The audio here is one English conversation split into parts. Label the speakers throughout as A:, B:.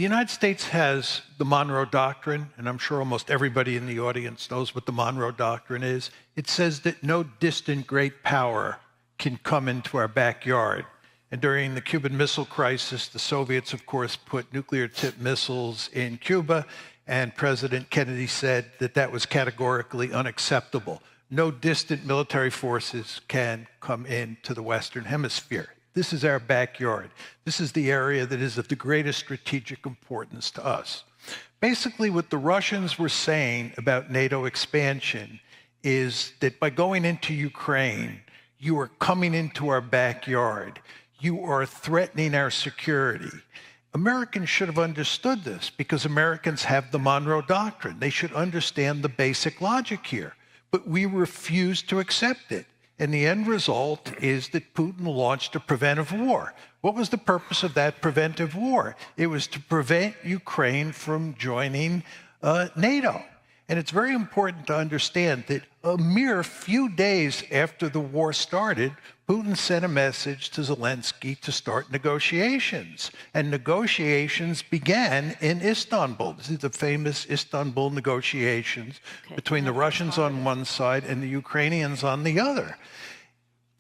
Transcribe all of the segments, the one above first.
A: The United States has the Monroe Doctrine, and I'm sure almost everybody in the audience knows what the Monroe Doctrine is. It says that no distant great power can come into our backyard. And during the Cuban Missile Crisis, the Soviets, of course, put nuclear-tipped missiles in Cuba, and President Kennedy said that that was categorically unacceptable. No distant military forces can come into the Western Hemisphere. This is our backyard. This is the area that is of the greatest strategic importance to us. Basically, what the Russians were saying about NATO expansion is that by going into Ukraine, you are coming into our backyard. You are threatening our security. Americans should have understood this because Americans have the Monroe Doctrine. They should understand the basic logic here. But we refuse to accept it. And the end result is that Putin launched a preventive war. What was the purpose of that preventive war? It was to prevent Ukraine from joining NATO. And it's very important to understand that a mere few days after the war started, Putin sent a message to Zelensky to start negotiations. And negotiations began in Istanbul. This is the famous Istanbul negotiations between the Russians on one side and the Ukrainians on the other.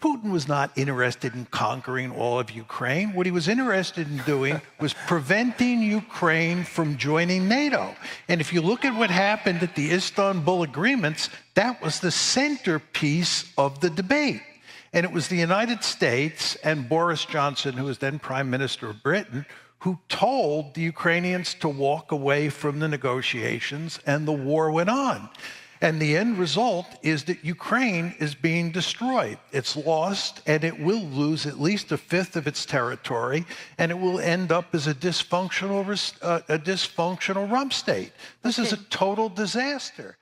A: Putin was not interested in conquering all of Ukraine. What he was interested in doing was preventing Ukraine from joining NATO. And if you look at what happened at the Istanbul agreements, that was the centerpiece of the debate. And it was the United States and Boris Johnson, who was then Prime Minister of Britain, who told the Ukrainians to walk away from the negotiations, and the war went on. And the end result is that Ukraine is being destroyed. It's lost, and it will lose at least a fifth of its territory, and it will end up as a dysfunctional rump state. This is a total disaster.